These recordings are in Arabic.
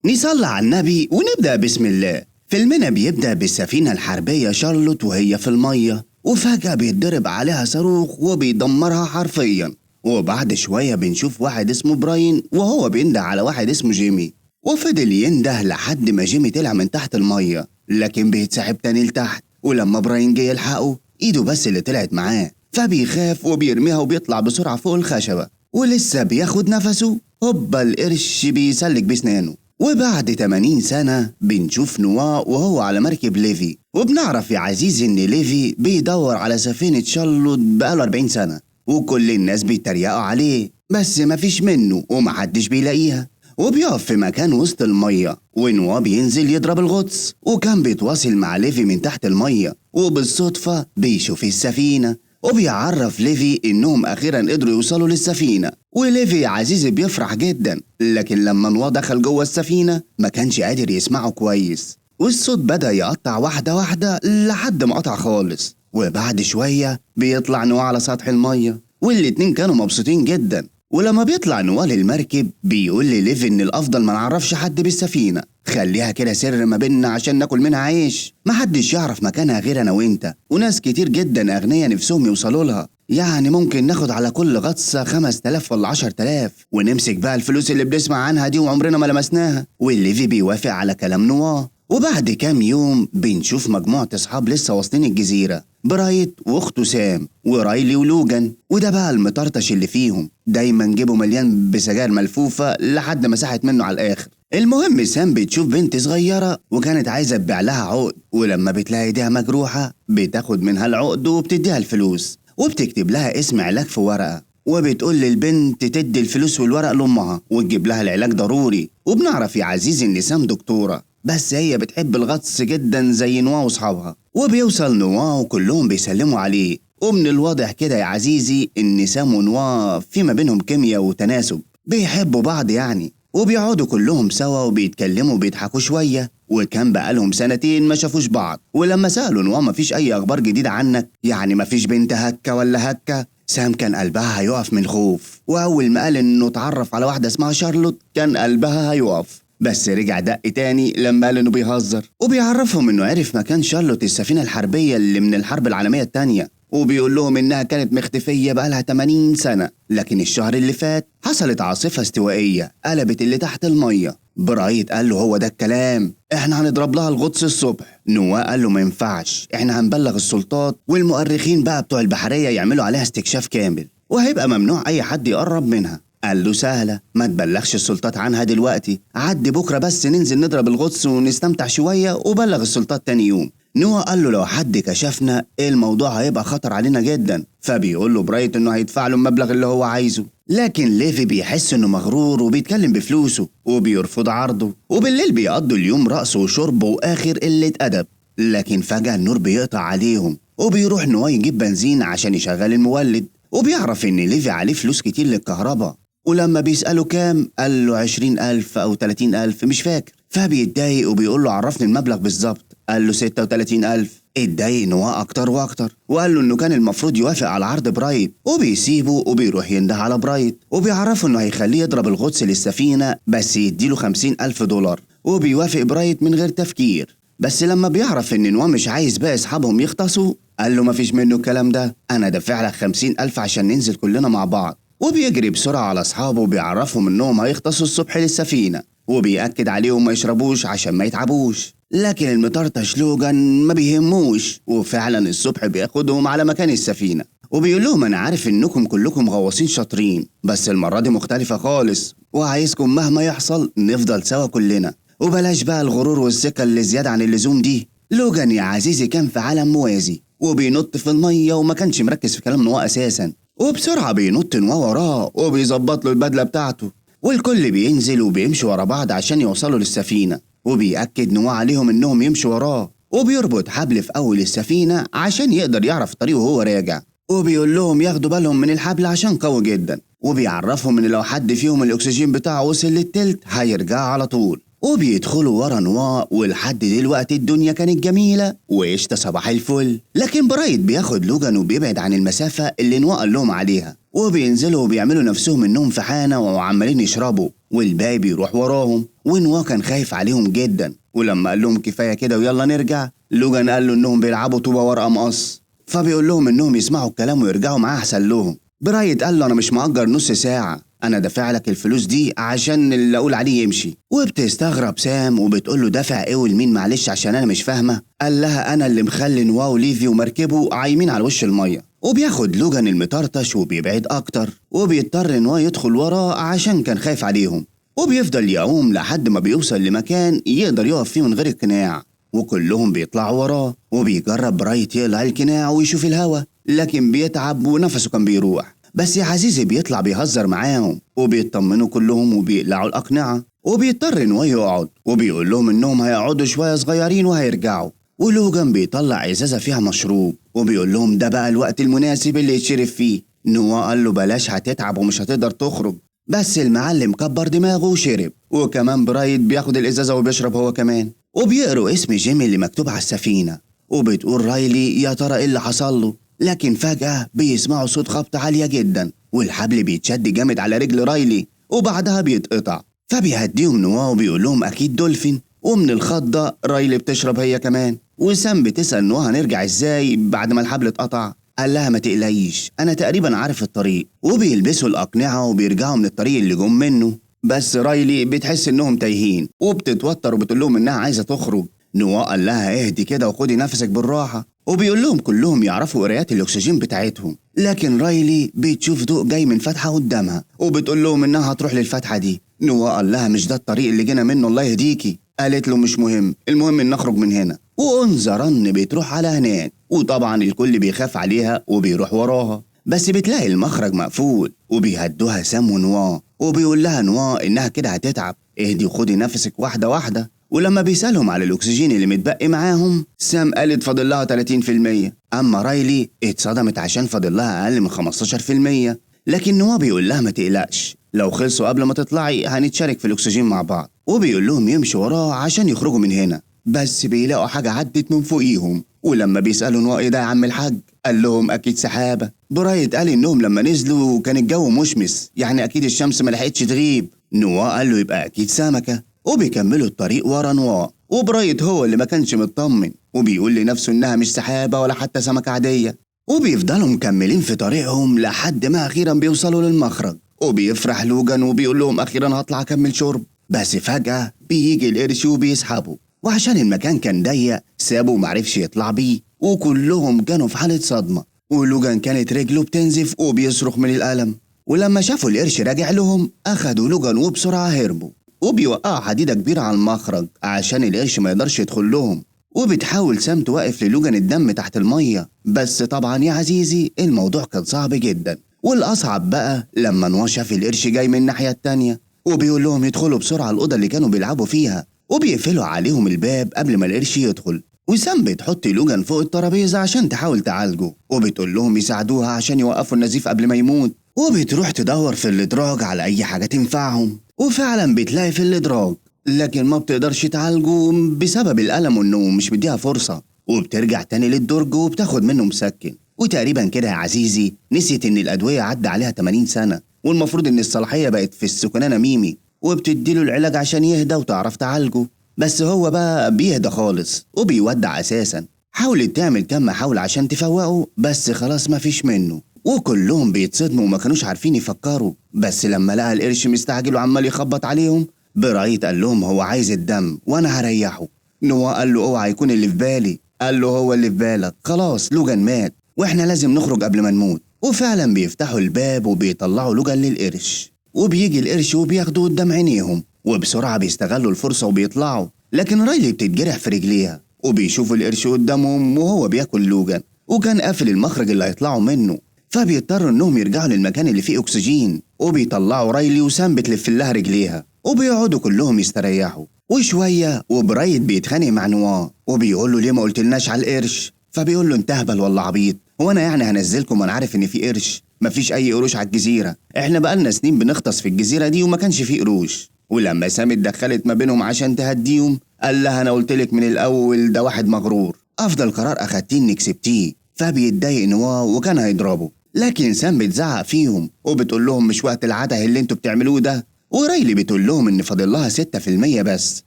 نصلي على النبي ونبدأ بسم الله. فيلمنا بيبدأ بالسفينة الحربية شارلوت وهي في المية، وفجأة بيتضرب عليها صاروخ وبيدمرها حرفيا. وبعد شوية بنشوف واحد اسمه براين وهو بينده على واحد اسمه جيمي، وفضل ينده لحد ما جيمي طلع من تحت المية، لكن بيتسحب تاني لتحت. ولما براين جه يلحقه ايده بس اللي طلعت معاه، فبيخاف وبيرميها وبيطلع بسرعة فوق الخشبة. ولسه بياخد نفسه هوبا القرش بيسلك بسنانه. وبعد 80 سنة بنشوف نوا وهو على مركب ليفي، وبنعرف يا عزيزي ان ليفي بيدور على سفينة شارلوت بقاله 40 سنة، وكل الناس بيتريقوا عليه بس مفيش منه ومحدش بيلاقيها. وبيقف في مكان وسط المية، ونوا بينزل يضرب الغطس، وكان بيتواصل مع ليفي من تحت المية، وبالصدفة بيشوف السفينة وبيعرف ليفي انهم اخيرا قدروا يوصلوا للسفينة. وليفي يا عزيزي بيفرح جدا، لكن لما نوا دخل جوه السفينة ما كانش قادر يسمعه كويس، والصوت بدأ يقطع واحدة واحدة لحد ما قطع خالص. وبعد شوية بيطلع نوا على سطح المية، والاتنين كانوا مبسوطين جدا. ولما بيطلع نوا للمركب بيقول لليفي ان الافضل ما نعرفش حد بالسفينة، خليها كده سر ما بيننا عشان ناكل منها عيش، محدش يعرف مكانها غير انا وانت، وناس كتير جدا اغنياء نفسهم يوصلوا لها، يعني ممكن ناخد على كل غطسة 5000 ولا 10000، ونمسك بقى الفلوس اللي بنسمع عنها دي وعمرنا ما لمسناها. والليفي بيوافق على كلام نوا. وبعد كام يوم بنشوف مجموعة اصحاب لسه واصلين الجزيرة، برايت واخته سام ورايلي ولوجان. وده بقى المطرطش اللي فيهم، دايما جيبه مليان بسجاير ملفوفة لحد ما ساحت منه على الاخر. المهم سام بتشوف بنت صغيرة وكانت عايزة تبيع لها عقد، ولما بتلاقي ايديها مجروحة بتاخد منها العقد وبتديها الفلوس، وبتكتب لها اسم علاج في ورقة، وبتقول للبنت تدي الفلوس والورق لأمها وتجيب لها العلاج ضروري. وبنعرف يا عزيزي ان سام دكتورة، بس هي بتحب الغطس جدا زي نوا واصحابها. وبيوصل نوا وكلهم بيسلموا عليه، ومن الواضح كده يا عزيزي ان سام ونوا في ما بينهم كيمياء وتناسب، بيحبوا بعض يعني. وبيقعدوا كلهم سوا وبيتكلموا وبيضحكوا شوية، وكان بقالهم 2 سنين ما شافوش بعض. ولما سألوا نوا مفيش أي أخبار جديدة عنك، يعني مفيش بنت هكة ولا هكة، سام كان قلبها هيقف من الخوف. وأول ما قال إنه اتعرف على واحدة اسمها شارلوت كان قلبها هيقف، بس رجع دق تاني لما قال إنه بيهزر. وبيعرفهم إنه عرف مكان شارلوت السفينة الحربية اللي من الحرب العالمية التانية، وبيقول لهم إنها كانت مختفية بقالها 80 سنة، لكن الشهر اللي فات حصلت عاصفة استوائية قلبت اللي تحت المية. برايت قال له هو ده الكلام، احنا هنضرب لها الغطس الصبح. نوا قال له ما ينفعش، احنا هنبلغ السلطات والمؤرخين بقى بتوع البحرية يعملوا عليها استكشاف كامل، وهيبقى ممنوع اي حد يقرب منها. قال له سهلة، ما تبلغش السلطات عنها دلوقتي، عدي بكرة بس ننزل نضرب الغطس ونستمتع شوية وبلغ السلطات تاني يوم. نوا قال له لو حد كشفنا الموضوع هيبقى خطر علينا جدا، فبيقول له برايت انه هيدفع له المبلغ اللي هو عايزه. لكن ليفي بيحس انه مغرور وبيتكلم بفلوسه وبيرفض عرضه. وبالليل بيقضوا اليوم رقص وشرب واخر قلة ادب. لكن فجأة النور بيقطع عليهم، وبيروح نوا يجيب بنزين عشان يشغل المولد، وبيعرف ان ليفي عليه فلوس كتير للكهرباء. ولما بيسأله كام قال له 20,000 أو 30,000 مش فاكر، فبيتضايق وبيقول له عرفني المبلغ بالظبط. قال له 36,000. اتضايق نوا أكتر وأكتر، وقال له إنه كان المفروض يوافق على عرض برايت، وبيسيبه وبيروح ينده على برايت، وبيعرفه إنه هيخليه يضرب الغطس للسفينة بس يديله 50,000 دولار. وبيوافق برايت من غير تفكير، بس لما بيعرف إن نوا مش عايز باقي أصحابهم يغطسوا قال له مفيش منه الكلام ده، أنا دافع لك 50,000 عشان ننزل كلنا مع بعض. وبيجري بسرعة على أصحابه وبيعرفهم إنهم هيغطسوا الصبح للسفينة، وبيأكد عليهم ما يشربوش عشان ما يتعبوش. لكن المطرطش لوجان ما بيهموش، وفعلا الصبح بياخدهم على مكان السفينة، وبيقول لهم أنا عارف إنكم كلكم غواصين شاطرين، بس المرة دي مختلفة خالص، وعايزكم مهما يحصل نفضل سوا كلنا، وبلاش بقى الغرور والثقة اللي زيادة عن اللزوم دي. لوجان يا عزيزي كان في عالم موازي، وبينط في المية وما كانش مركز في كلام نوا أساسا، وبسرعة بينط نوا وراه وبيظبط له البدلة بتاعته، والكل بينزل وبيمشي ورا بعض عشان يوصلوا للسفينة. وبيأكد نوا عليهم انهم يمشوا وراه، وبيربط حبل في اول السفينة عشان يقدر يعرف طريقه وهو راجع، وبيقول لهم ياخدوا بالهم من الحبل عشان قوي جدا، وبيعرفهم ان لو حد فيهم الاكسجين بتاعه وصل للتلت هيرجع على طول. وبيدخلوا ورا نواء، ولحد دلوقتي الدنيا كانت جميلة وقشطة صباح الفل. لكن برايت بياخد لوجان وبيبعد عن المسافة اللي نواء قال لهم عليها، وبينزلوا وبيعملوا نفسهم انهم في حانة وعمالين يشربوا، والباقي بيروح وراهم. ونواء كان خايف عليهم جدا، ولما قال لهم كفاية كده ويلا نرجع، لوجان قال له انهم بيلعبوا طوبة ورقة مقص، فبيقول لهم انهم يسمعوا الكلام ويرجعوا معاه احسن لهم. برايت قال له انا مش مأجر نص ساعة، انا دافع لك الفلوس دي عشان اللي اقول عليه يمشي. وبتستغرب سام وبتقول له دافع ايه ولمين معلش عشان انا مش فاهمه. قال لها انا اللي مخلي نواو وليفي ومركبه عايمين على وش الميه. وبياخد لوجان المطرطش وبيبعد اكتر، وبيضطر نواو يدخل وراه عشان كان خايف عليهم. وبيفضل يعوم لحد ما بيوصل لمكان يقدر يقف فيه من غير القناع، وكلهم بيطلعوا وراه. وبيجرب برايت يقلع القناع ويشوف الهوا، لكن بيتعب ونفسه كان بيروح. بس يا عزيزي بيطلع بيهزر معاهم، وبيطمنوا كلهم وبيقلعوا الأقنعة. وبيضطر إنه يقعد، وبيقول لهم إنهم هيقعدوا شوية صغيرين وهيرجعوا. ولوجان بيطلع إزازة فيها مشروب، وبيقول لهم ده بقى الوقت المناسب اللي يتشرب فيه. نوا قال له بلاش هتتعب ومش هتقدر تخرج، بس المعلم كبر دماغه وشرب. وكمان برايت بياخد الإزازة وبيشرب هو كمان. وبيقروا اسم جيمي اللي مكتوب على السفينة، وبتقول رايلي يا ترى إيه اللي حصل له. لكن فجأة بيسمعوا صوت خبط عالية جدا، والحبل بيتشد جامد على رجل رايلي وبعدها بيتقطع. فبيهديهم نواو وبيقول لهم أكيد دولفين. ومن الخضة رايلي بتشرب هي كمان، وسام بتسأل نواو هنرجع ازاي بعد ما الحبل اتقطع. قال لها ما تقلقيش أنا تقريبا عارف الطريق. وبيلبسوا الأقنعة وبيرجعوا من الطريق اللي جم منه، بس رايلي بتحس إنهم تايهين وبتتوتر وبتقول لهم إنها عايزة تخرج. نواو قال لها اهدي كده وخدي نفسك بالراحة، وبيقول لهم كلهم يعرفوا قرايات الأكسجين بتاعتهم. لكن رايلي بتشوف ضوء جاي من فتحة قدامها، وبتقول لهم إنها هتروح للفتحة دي. نواو قال لها مش ده الطريق اللي جينا منه الله يهديكي. قالت له مش مهم، المهم إن نخرج من هنا. وانظرن بتروح على هناك، وطبعا الكل بيخاف عليها وبيروح وراها، بس بتلاقي المخرج مقفول. وبيهدوها سام ونواو، وبيقول لها نواو إنها كده هتتعب، اهدي وخدي نفسك واحدة واحدة. ولما بيسألهم على الأكسجين اللي متبقي معاهم، سام قالت فاضل لها 30%، أما رايلي اتصدمت عشان فاضل لها أقل من 15%. لكن نوا بيقول لها ما تقلقش، لو خلصوا قبل ما تطلعي هنتشارك في الأكسجين مع بعض. وبيقول لهم يمشوا وراه عشان يخرجوا من هنا، بس بيلاقوا حاجة عدت من فوقيهم. ولما بيسألوا نوا ايه ده يا عم الحاج، قال لهم أكيد سحابة. برايت قال إنهم لما نزلوا كان الجو مشمس، يعني أكيد الشمس ما لحقتش تغيب. نوا قال له يبقى أكيد سمكة. وبيكملوا الطريق ورا نوا، وبرايت هو اللي ما كانش مطمن، وبيقول لنفسه إنها مش سحابة ولا حتى سمكة عادية. وبيفضلوا مكملين في طريقهم لحد ما أخيرا بيوصلوا للمخرج. وبيفرح لوجان وبيقول لهم أخيرا هطلع أكمل شرب. بس فجأة بيجي القرش وبيسحبه، وعشان المكان كان ضيق سابه ومعرفش يطلع بيه، وكلهم كانوا في حالة صدمة. ولوجان كانت رجله بتنزف وبيصرخ من الألم. ولما شافوا القرش راجع لهم أخدوا لوجان وبسرعة هربوا، وبيوقعوا حديدة كبيرة على المخرج عشان القرش ما يقدرش يدخل لهم. وبتحاول سام توقف للوجان الدم تحت المية، بس طبعا يا عزيزي الموضوع كان صعب جدا. والأصعب بقى لما نوا شاف القرش جاي من الناحية التانية، وبيقول لهم يدخلوا بسرعة الأوضة اللي كانوا بيلعبوا فيها، وبيقفلوا عليهم الباب قبل ما القرش يدخل. وسام بتحط لوجان فوق الترابيزة عشان تحاول تعالجه، وبتقول لهم يساعدوها عشان يوقفوا النزيف قبل ما يموت. وبتروح تدور في الإدراج على أي حاجة تنفعهم، وفعلا بتلاقي في الإدراج، لكن ما بتقدرش تعالجه بسبب الألم وإنه مش مديها فرصة. وبترجع تاني للدرج وبتاخد منه مسكن. وتقريبا كده يا عزيزي نسيت إن الأدوية عدى عليها 80 سنة، والمفروض إن الصلاحية بقت في السكنانة ميمي، وبتديله العلاج عشان يهدى وتعرف تعالجه. بس هو بقى بيهدى خالص وبيودع أساسا. حاولت تعمل كم محاولة عشان تفوقه، بس خلاص مفيش منه. وكلهم بيتصدموا وما كانوش عارفين يفكروا. بس لما لقى القرش مستعجل وعمال يخبط عليهم، برايت قال لهم هو عايز الدم وانا هريحه. نوا قال له اوعى يكون اللي في بالي. قال له هو اللي في بالك، خلاص لوجان مات واحنا لازم نخرج قبل ما نموت. وفعلا بيفتحوا الباب وبيطلعوا لوجان للقرش، وبيجي القرش وبياخدوه قدام عينيهم، وبسرعة بيستغلوا الفرصة وبيطلعوا. لكن رايلي بتتجرح في رجليها، وبيشوفوا القرش قدامهم وهو بياكل لوجان، وكان قافل المخرج اللي هيطلعوا منه. فبيضطروا انهم يرجعوا للمكان اللي فيه اكسجين، وبيطلعوا رايلي وسام بتلف لها رجليها، وبيقعدوا كلهم يستريحوا. وشويه وبرايت بيتخانق مع نوا، وبيقول له ليه ما قلتلناش على القرش. فبيقول له انت هبل ولا عبيط، هو انا يعني هنزلكم وانا عارف ان في قرش؟ مفيش اي قروش على الجزيره، احنا بقالنا سنين بنغطس في الجزيره دي وما كانش فيه قروش. ولما سام اتدخلت ما بينهم عشان تهديهم قال لها أنا قلتلك من الأول ده واحد مغرور، أفضل قرار أخدتيه إنك سبتيه. فبيتضايق نوا وكان هيضربه، لكن سام بتزعق فيهم وبتقول لهم مش وقت العته اللي انتوا بتعملوه ده. وريلي بتقول لهم إن فاضل لها 6% بس.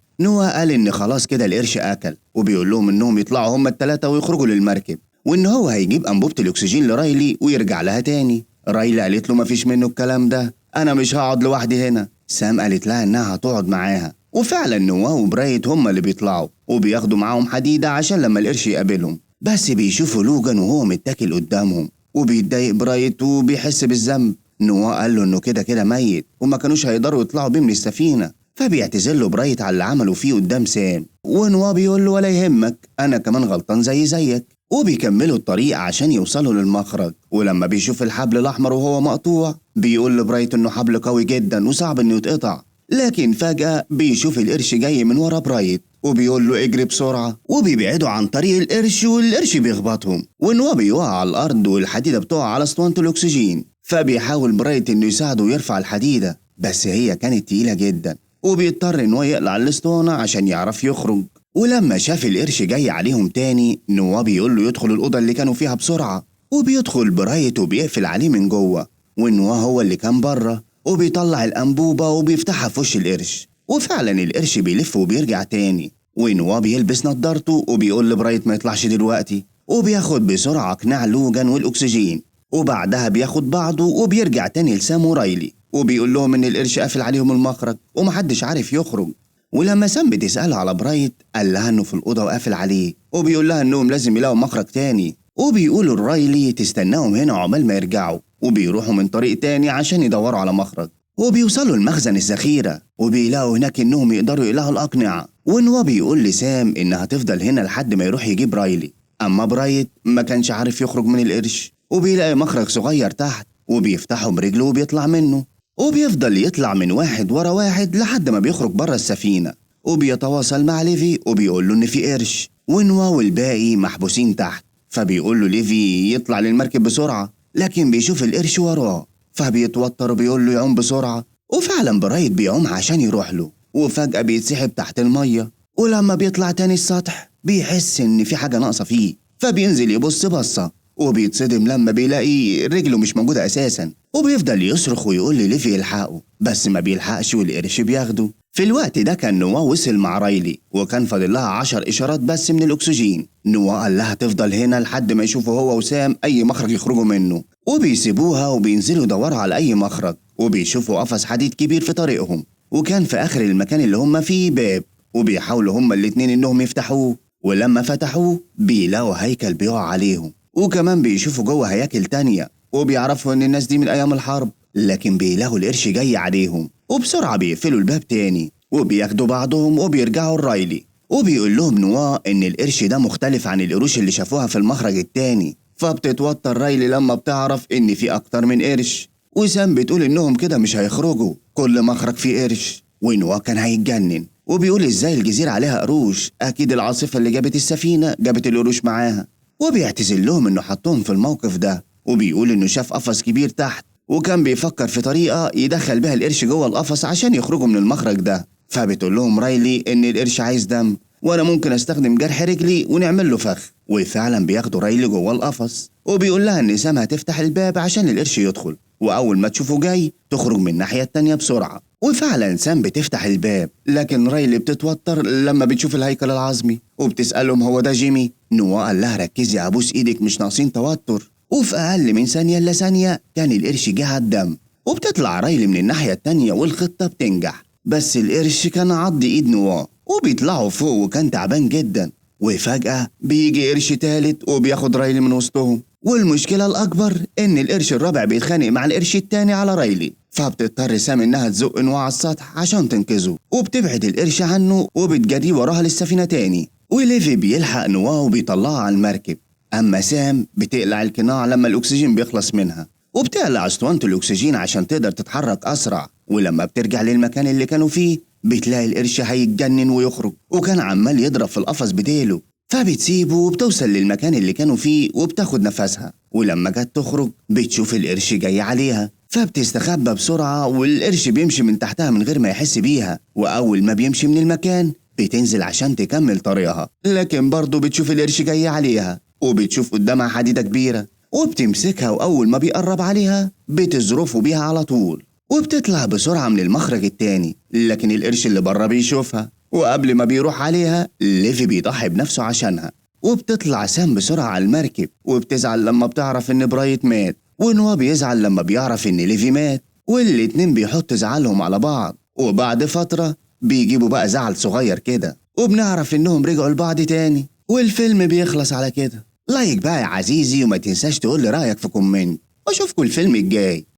نوا قال إن خلاص كده القرش أكل، وبيقول لهم إنهم يطلعوا هما التلاتة ويخرجوا للمركب، وإن هو هيجيب أنبوبة الأكسجين لرايلي ويرجع لها تاني. رايلي قالت له مفيش منه الكلام ده، أنا مش هقعد لوحدي هنا. سام قالت لها إنها هتقعد معاها، وفعلا نوا وبرايت هما اللي بيطلعوا وبياخدوا معاهم حديدة عشان لما القرش يقابلهم. بس بيشوفوا لوجان وهو متاكل قدامهم، وبيتضايق برايت وبيحس بالذنب. نوا قال له إنه كده كده ميت وما كانوش هيقدروا يطلعوا بيه من السفينة، فبيعتذر له برايت على اللي عمله فيه قدام سام. ونوا بيقول له ولا يهمك، أنا كمان غلطان زيك. وبيكملوا الطريق عشان يوصلوا للمخرج، ولما بيشوف الحبل الأحمر وهو مقطوع بيقول لبرايت إنه حبل قوي جدا وصعب إنه يتقطع. لكن فجأة بيشوف القرش جاي من ورا برايت وبيقول له اجري بسرعة، وبيبعدوا عن طريق القرش والقرش بيخبطهم، ونوا بيقع على الأرض والحديدة بتقع على اسطوانة الأكسجين. فبيحاول برايت إنه يساعده ويرفع الحديدة، بس هي كانت تقيلة جدا، وبيضطر إنه يقلع الاسطوانة عشان يعرف يخرج. ولما شاف القرش جاي عليهم تاني نوا بيقول له يدخل الأوضة اللي كانوا فيها بسرعة، وبيدخل برايت وبيقفل عليه من جوه، ونوا هو اللي كان بره وبيطلع الأنبوبة وبيفتحها في وش القرش، وفعلا القرش بيلف وبيرجع تاني. ونوا بيلبس نضارته وبيقول لبرايت ما يطلعش دلوقتي، وبياخد بسرعة قناع لوجان والأكسجين، وبعدها بياخد بعضه وبيرجع تاني لسام ورايلي وبيقول لهم إن القرش قافل عليهم المخرج ومحدش عارف يخرج. ولما سام بتسأله على برايت قال لها إنه في الأوضة وقافل عليه، وبيقول لها إنهم لازم يلاقوا مخرج تاني، وبيقولوا لرايلي تستناهم هنا عقبال ما يرجعوا، وبيروحوا من طريق تاني عشان يدوروا على مخرج. وبيوصلوا لمخزن الذخيرة وبيلاقوا هناك إنهم يقدروا يقلعوا الأقنعة، ونوا بيقول لسام إنها تفضل هنا لحد ما يروح يجيب رايلي. أما برايت ما كانش عارف يخرج من القرش، وبيلاقي مخرج صغير تحت وبيفتحه برجله وبيطلع منه، وبيفضل يطلع من واحد ورا واحد لحد ما بيخرج بره السفينة، وبيتواصل مع ليفي وبيقول له إن في قرش، ونوا والباقي محبوسين تحت. فبيقول له ليفي يطلع للمركب بسرعة، لكن بيشوف القرش وراه فبيتوتر وبيقول له يعوم بسرعة. وفعلا برايت بيعوم عشان يروح له، وفجأة بيتسحب تحت المية، ولما بيطلع تاني السطح بيحس إن في حاجة ناقصة فيه، فبينزل يبص بصة وبيتصدم لما بيلاقي رجله مش موجودة أساسا، وبيفضل يصرخ ويقول لليفي يلحقه بس ما بيلحقش والقرش بياخده. في الوقت ده كان نوا وصل مع رايلي وكان فاضل لها 10 إشارات بس من الأكسجين. نوا قال لها تفضل هنا لحد ما يشوفوا هو وسام أي مخرج يخرجوا منه، وبيسيبوها وبينزلوا يدوروا على أي مخرج، وبيشوفوا قفص حديد كبير في طريقهم، وكان في آخر المكان اللي هم فيه باب، وبيحاولوا هما الاتنين إنهم يفتحوه، ولما فتحوه بيلاقوا هيكل بيقع عليهم، وكمان بيشوفوا جوه هياكل تانية، وبيعرفوا إن الناس دي من أيام الحرب، لكن بيلاقوا القرش جاي عليهم، وبسرعة بيقفلوا الباب تاني وبياخدوا بعضهم وبيرجعوا لرايلي، وبيقول لهم نوا إن القرش ده مختلف عن القروش اللي شافوها في المخرج التاني. فبتتوتر رايلي لما بتعرف إن في أكتر من قرش، وسام بتقول إنهم كده مش هيخرجوا، كل مخرج فيه قرش، ونوا كان هيتجنن وبيقول إزاي الجزيرة عليها قروش، أكيد العاصفة اللي جابت السفينة جابت القروش معاها، وبيعتذر لهم إنه حطهم في الموقف ده، وبيقول إنه شاف قفص كبير تحت وكان بيفكر في طريقة يدخل بها القرش جوه القفص عشان يخرجوا من المخرج ده. فبتقول لهم رايلي إن القرش عايز دم وأنا ممكن أستخدم جرح رجلي ونعمل له فخ، وفعلا بياخدوا رايلي جوه القفص، وبيقول لها إن سام هتفتح الباب عشان القرش يدخل، وأول ما تشوفه جاي تخرج من الناحية التانية بسرعة. وفعلا سام بتفتح الباب، لكن رايلي بتتوتر لما بتشوف الهيكل العظمي وبتسألهم هو ده جيمي. نوا قال لها ركزي أبوس إيدك مش ناقصين توتر، وفي أقل من ثانية إلا ثانية كان القرش جه على الدم، وبتطلع رايلي من الناحية التانية والخطة بتنجح، بس القرش كان عض إيد نوا وبيطلعوا فوق وكان تعبان جدا. وفجأة بيجي قرش تالت وبياخد رايلي من وسطهم، والمشكلة الأكبر إن القرش الرابع بيتخانق مع القرش التاني على رايلي، فبتضطر سام إنها تزق نوا على السطح عشان تنقذه، وبتبعد القرش عنه وبتجري وراها للسفينة تاني، وليفي بيلحق نوا وبيطلعها على المركب. أما سام بتقلع القناع لما الأكسجين بيخلص منها، وبتقلع اسطوانة الأكسجين عشان تقدر تتحرك أسرع، ولما بترجع للمكان اللي كانوا فيه بتلاقي القرش هيتجنن ويخرج، وكان عمال يضرب في القفص بديله، فبتسيبه وبتوصل للمكان اللي كانوا فيه وبتاخد نفسها، ولما جت تخرج بتشوف القرش جاي عليها، فبتستخبى بسرعة والقرش بيمشي من تحتها من غير ما يحس بيها، وأول ما بيمشي من المكان بتنزل عشان تكمل طريقها، لكن برضه بتشوف القرش جاي عليها وبتشوف قدامها حديدة كبيرة وبتمسكها، وأول ما بيقرب عليها بتزرفه بيها على طول وبتطلع بسرعة من المخرج التاني، لكن القرش اللي بره بيشوفها وقبل ما بيروح عليها ليفي بيضحي بنفسه عشانها. وبتطلع سام بسرعة على المركب وبتزعل لما بتعرف إن برايت مات، ونوا بيزعل لما بيعرف إن ليفي مات، والاتنين بيحطوا زعلهم على بعض. وبعد فترة بيجيبوا بقى زعل صغير كده وبنعرف إنهم رجعوا لبعض تاني، والفيلم بيخلص على كده. لايك بقى يا عزيزي وما تنساش تقول لي رأيك في كومنت، واشوفكوا الفيلم الجاي.